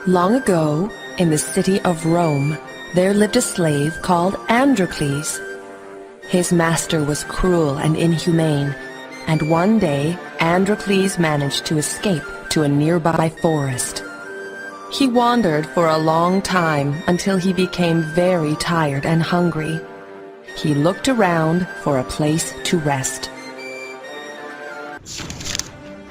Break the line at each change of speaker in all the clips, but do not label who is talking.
Long ago, in the city of Rome, there lived a slave called Androcles. His master was cruel and inhumane, and one day Androcles managed to escape to a nearby forest. He wandered for a long time until he became very tired and hungry. He looked around for a place to rest.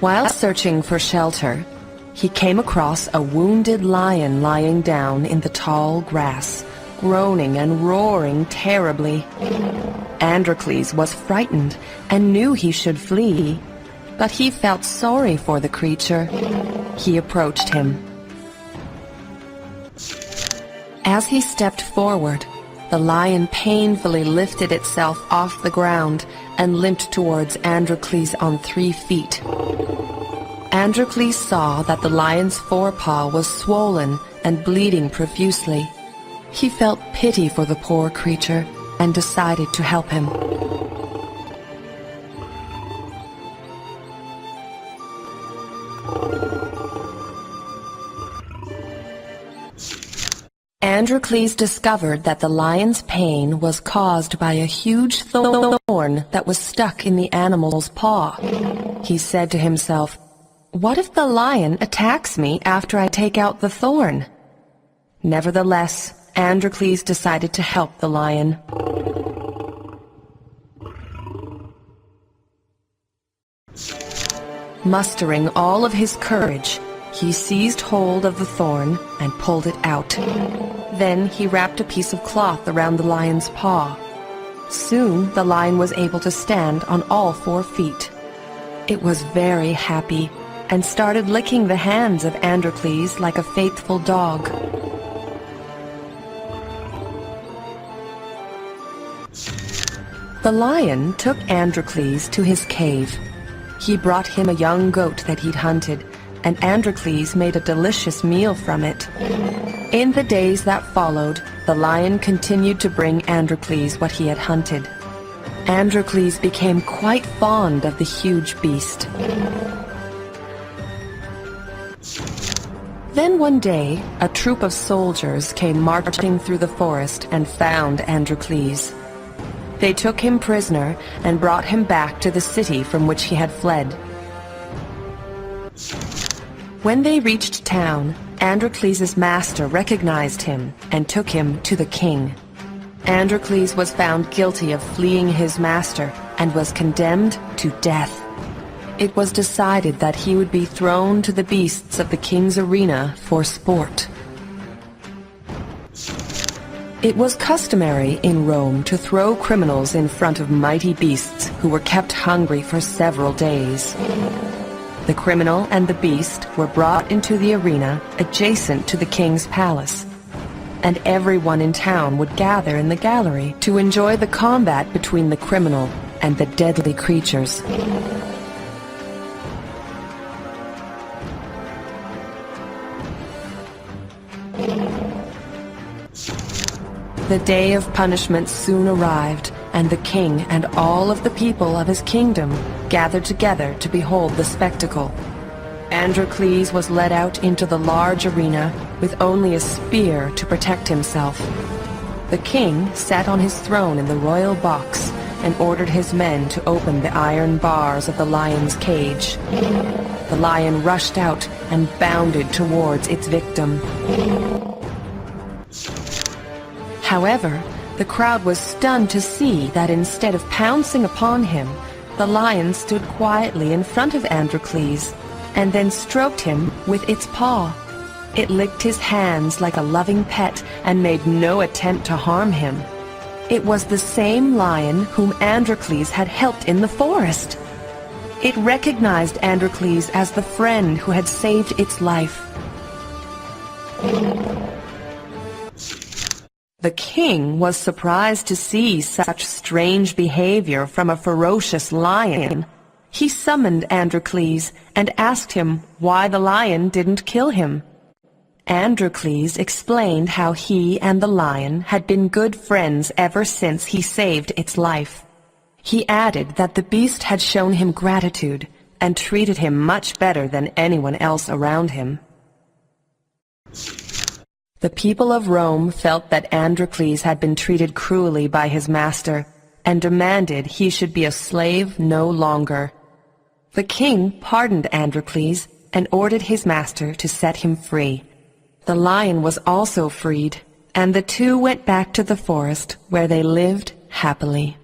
While searching for shelter, he came across a wounded lion lying down in the tall grass, groaning and roaring terribly. Androcles was frightened and knew he should flee, but he felt sorry for the creature. He approached him. As he stepped forward, the lion painfully lifted itself off the ground and limped towards Androcles on 3 feet. Androcles saw that the lion's forepaw was swollen and bleeding profusely. He felt pity for the poor creature and decided to help him. Androcles discovered that the lion's pain was caused by a huge thorn that was stuck in the animal's paw. He said to himself, "What if the lion attacks me after I take out the thorn?" Nevertheless, Androcles decided to help the lion. Mustering all of his courage, he seized hold of the thorn and pulled it out. Then he wrapped a piece of cloth around the lion's paw. Soon the lion was able to stand on all 4 feet. It was very happy and started licking the hands of Androcles like a faithful dog. The lion took Androcles to his cave. He brought him a young goat that he'd hunted, and Androcles made a delicious meal from it. In the days that followed, the lion continued to bring Androcles what he had hunted. Androcles became quite fond of the huge beast. Then one day, a troop of soldiers came marching through the forest and found Androcles. They took him prisoner and brought him back to the city from which he had fled. When they reached town, Androcles' master recognized him and took him to the king. Androcles was found guilty of fleeing his master and was condemned to death. It was decided that he would be thrown to the beasts of the king's arena for sport. It was customary in Rome to throw criminals in front of mighty beasts who were kept hungry for several days. The criminal and the beast were brought into the arena adjacent to the king's palace, and everyone in town would gather in the gallery to enjoy the combat between the criminal and the deadly creatures. The day of punishment soon arrived, and the king and all of the people of his kingdom gathered together to behold the spectacle. Androcles was led out into the large arena with only a spear to protect himself. The king sat on his throne in the royal box and ordered his men to open the iron bars of the lion's cage. The lion rushed out and bounded towards its victim. However, the crowd was stunned to see that instead of pouncing upon him, the lion stood quietly in front of Androcles and then stroked him with its paw. It licked his hands like a loving pet and made no attempt to harm him. It was the same lion whom Androcles had helped in the forest. It recognized Androcles as the friend who had saved its life. The king was surprised to see such strange behavior from a ferocious lion. He summoned Androcles and asked him why the lion didn't kill him. Androcles explained how he and the lion had been good friends ever since he saved its life. He added that the beast had shown him gratitude and treated him much better than anyone else around him. The people of Rome felt that Androcles had been treated cruelly by his master, and demanded he should be a slave no longer. The king pardoned Androcles and ordered his master to set him free. The lion was also freed, and the two went back to the forest where they lived happily.